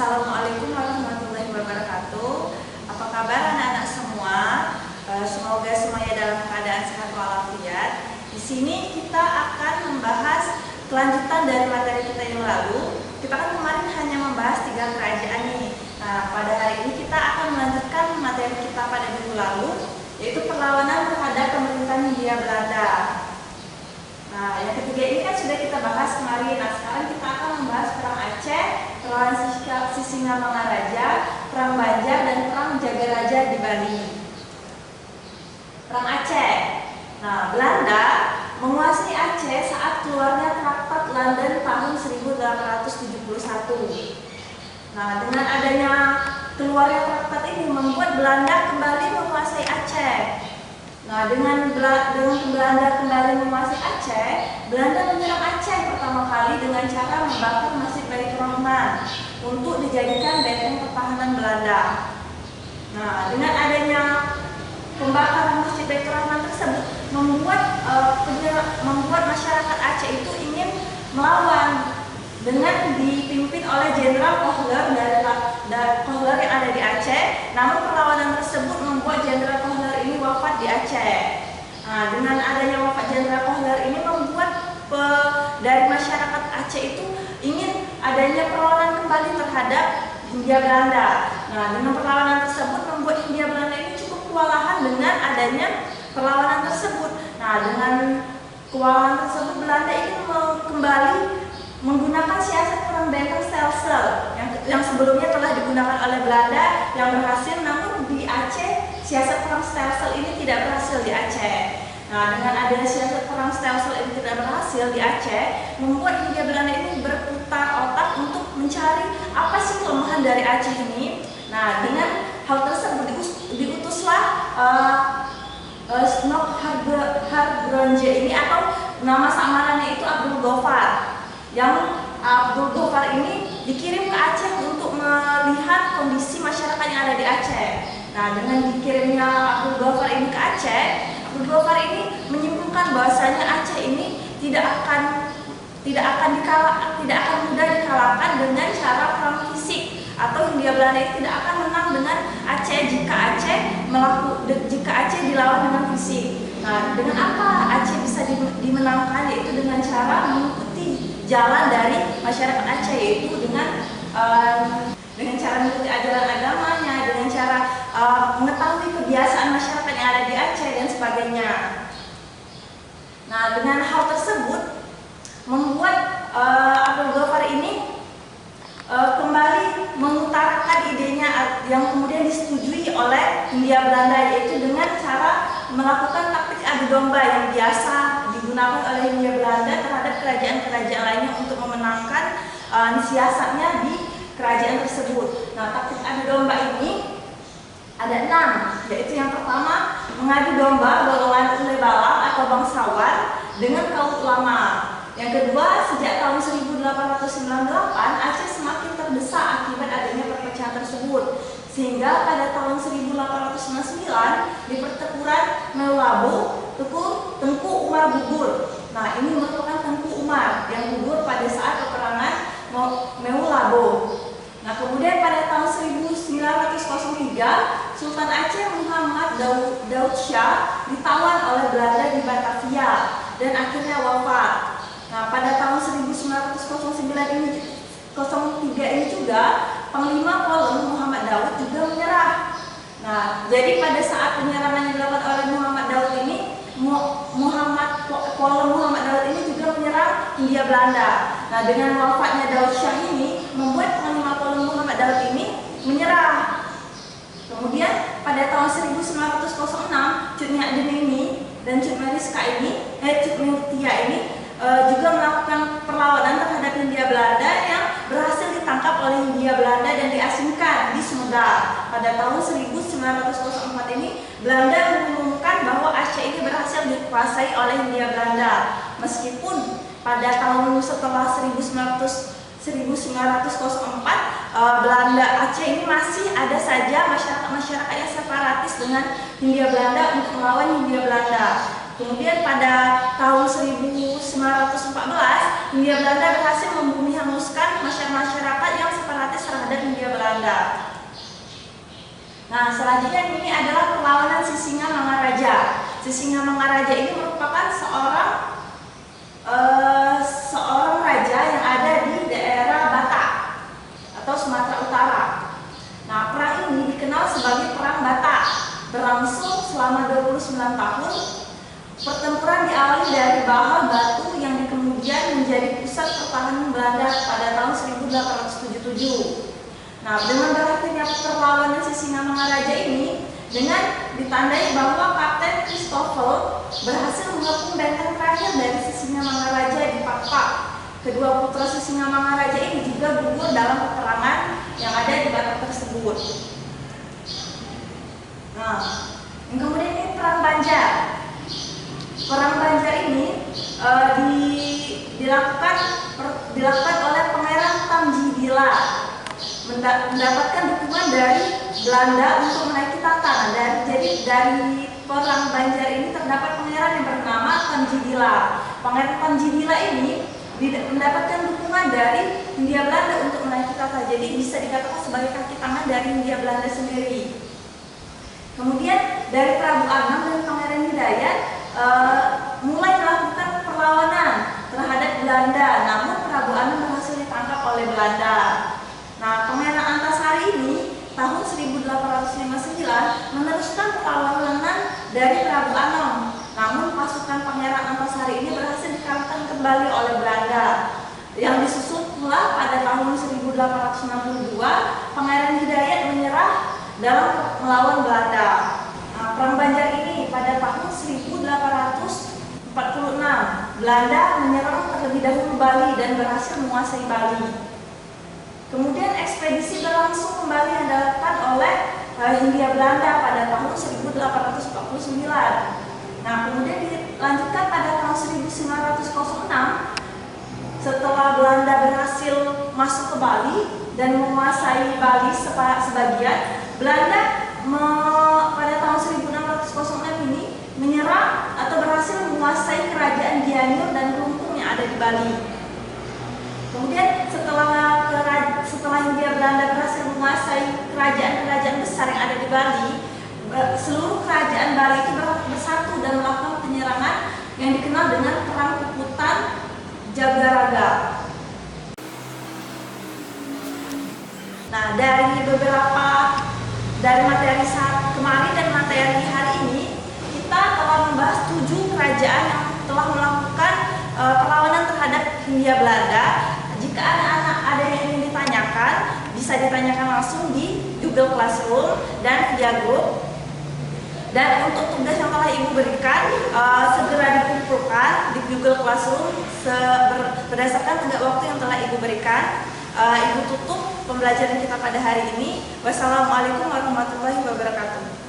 Assalamualaikum warahmatullahi wabarakatuh. Apa kabar anak-anak semua? Semoga semuanya dalam keadaan sehat walafiat. Di sini kita akan membahas kelanjutan dari materi kita yang lalu. Kita kan kemarin hanya membahas 3 kerajaan nih. Nah, pada hari ini kita akan melanjutkan materi kita pada minggu lalu, yaitu perlawanan terhadap pemerintahan Hindia Belanda. Nah, yang ketiga ini kan sudah kita bahas kemarin. Nah, sekarang kita akan membahas perang Aceh, perlawanan Sisingamangaraja, perang Banjar, dan perang Jagaraja di Bali. Perang Aceh. Nah, Belanda menguasai Aceh saat keluarnya Traktat London tahun 1871. Nah, dengan adanya keluarnya traktat ini membuat Belanda kembali menguasai Aceh. Nah, dengan Belanda kembali menguasai Aceh, Belanda menyerang Aceh pertama kali dengan cara membakar Masjid Baitur Rahman untuk dijadikan benteng pertahanan Belanda. Nah, dengan adanya pembakaran Masjid Baitur Rahman tersebut membuat masyarakat Aceh itu ingin melawan dengan dipimpin oleh Jenderal Kohler Kohler yang ada di Aceh. Namun perlawanan tersebut membuat Jenderal Kohler ini wafat di Aceh. Nah, dengan adanya wafat Jenderal Kohler ini membuat dari masyarakat Aceh itu ingin adanya perlawanan kembali terhadap Hindia Belanda. Nah, dengan perlawanan tersebut membuat Hindia Belanda ini cukup kewalahan dengan adanya perlawanan tersebut. Nah, dengan kewalahan tersebut Belanda ingin kembali menggunakan siasat perang benteng stelsel yang sebelumnya telah digunakan oleh Belanda yang berhasil, namun di Aceh siasat perang stelsel ini tidak berhasil di Aceh. Nah, dengan adanya siasat perang stelsel ini tidak berhasil di Aceh, membuat Hindia Belanda ini berputar otak untuk mencari apa sih kelemahan dari Aceh ini. Nah, dengan hal tersebut diutuslah Snok Harbronje ini, atau nama samarannya itu Abdul Ghaffar. Yang Abdul Ghaffar ini dikirim ke Aceh untuk melihat kondisi masyarakat yang ada di Aceh. Nah, dengan dikirimnya Abdul Ghaffar ini ke Aceh, Abdul Ghaffar ini menyimpulkan bahwasanya Aceh ini tidak akan mudah dikalahkan dengan cara perang fisik, atau Hindia Belanda ini tidak akan menang dengan Aceh jika Aceh dilawan dengan fisik. Nah, dengan apa Aceh bisa dimenangkan? Yaitu dengan cara mengikuti jalan dari masyarakat Aceh, yaitu dengan cara mengikuti ajaran agamanya, dengan cara mengetahui kebiasaan masyarakat yang ada di Aceh dan sebagainya. Nah, dengan hal tersebut membuat Abdul Ghaffar ini kembali mengutarakan idenya yang kemudian disetujui oleh Hindia Belanda, yaitu dengan cara melakukan taktik adu domba yang biasa digunakan oleh Hindia Belanda terhadap kerajaan-kerajaan lainnya untuk memenangkan siasatnya di kerajaan tersebut. Nah, taktik adu domba ini ada 6, yaitu yang pertama mengadu domba golongan Ule Balang atau bangsawan dengan kaum ulama. Yang kedua, sejak tahun 1898 Aceh semakin terdesak akibat adanya perpecahan tersebut, sehingga pada tahun 1899 di pertempuran Meulabo Tengku Umar gugur. Nah, ini merupakan Tengku Umar yang gugur pada saat peperangan Meulabo. Nah, kemudian pada tahun 1903 Sultan Aceh Muhammad Daud Shah ditawan oleh Belanda di Batavia dan akhirnya wafat. Nah, pada tahun 1903 ini juga Panglima Kolom Muhammad Daud juga menyerah. Nah, jadi pada saat penyerangan yang dilakukan oleh Muhammad Daud ini, Kolom Muhammad Daud ini juga menyerang Hindia Belanda. Nah, dengan wafatnya Daud Shah ini membuat Panglima Kolom Muhammad Daud ini menyerah. Kemudian pada tahun 1906 Cut Nyadin ini dan Cut Meriska ini, Cut Murtia ini juga melakukan perlawanan terhadap Hindia Belanda yang berhasil ditangkap oleh Hindia Belanda dan diasingkan di Sumedang. Pada tahun 1904 ini Belanda mengumumkan bahwa Aceh ini berhasil dikuasai oleh Hindia Belanda. Meskipun pada tahun setelah 1904 Belanda Aceh ini masih ada saja masyarakat yang separatis dengan Hindia Belanda untuk melawan Hindia Belanda. Kemudian pada tahun 1914 Hindia Belanda berhasil membumi hanguskan masyarakat yang separatis terhadap Hindia Belanda. Nah, selanjutnya ini adalah perlawanan Sisingamangaraja. Sisingamangaraja ini merupakan seorang raja yang ada di daerah Batak atau Sumatera Utara. Nah, perang ini dikenal sebagai Perang Batak, berlangsung selama 29 tahun. Pertempuran diawali dari Baha Batu yang kemudian menjadi pusat pertahanan Belanda pada tahun 1877. Nah, dengan berakhirnya perlawanan Sisingamangaraja ini dengan ditandai bahwa Kapten Christoffel berhasil mengepung benteng terakhir dari Sisingamangaraja di Pakpak. Kedua putra Sisingamangaraja ini juga gugur dalam peperangan yang ada di Batak tersebut. Nah, yang kemudian ini Perang Banjar. Perang Banjar ini dilakukan oleh Pangeran Tamjidillan mendapatkan dukungan dari Belanda untuk menaiki tahta. Jadi dari Perang Banjar ini terdapat pangeran yang bernama Tamjidillan. Pangeran Tamjidillan ini mendapatkan dukungan dari Hindia Belanda untuk menaiki tahta. Jadi bisa dikatakan sebagai kaki tangan dari Hindia Belanda sendiri. Kemudian dari Prabu Agam dan Pangeran Hidayat mulai melakukan perlawanan terhadap Belanda, namun Prabu Agam berhasil ditangkap oleh Belanda. Nah, Pangeran Antasari ini tahun 1859 meneruskan perlawanan dari Prabu Agam. Namun pasukan Pangeran Antasari ini berhasil dikalahkan kembali oleh Belanda. Yang disusul pula pada tahun 1862 Pangeran Hidayat menyerah dalam melawan Belanda. Nah, Perang Banjar ini pada tahun 1846 Belanda menyerang terlebih dahulu Bali dan berhasil menguasai Bali. Kemudian ekspedisi berlangsung kembali yang dilakukan oleh Hindia Belanda pada tahun 1849. Nah, kemudian dilanjutkan pada tahun 1906 setelah Belanda berhasil masuk ke Bali dan menguasai Bali sebagian. Belanda pada tahun 1606 ini menyerang atau berhasil menguasai kerajaan Gianyar dan Kelungkung yang ada di Bali. Kemudian setelah Hindia Belanda berhasil menguasai kerajaan-kerajaan besar yang ada di Bali, seluruh kerajaan Bali itu bersatu dan melakukan penyerangan yang dikenal dengan Perang Puputan Jagaraga. Nah, dari materi saat kemarin dan materi hari ini, kita telah membahas 7 kerajaan yang telah melakukan perlawanan terhadap Hindia Belanda. Jika ada yang ingin ditanyakan, bisa ditanyakan langsung di Google Classroom dan via grup. Dan untuk tugas yang telah Ibu berikan, segera dikumpulkan di Google Classroom berdasarkan tenggat waktu yang telah Ibu berikan. Ibu tutup pembelajaran kita pada hari ini. Wassalamualaikum warahmatullahi wabarakatuh.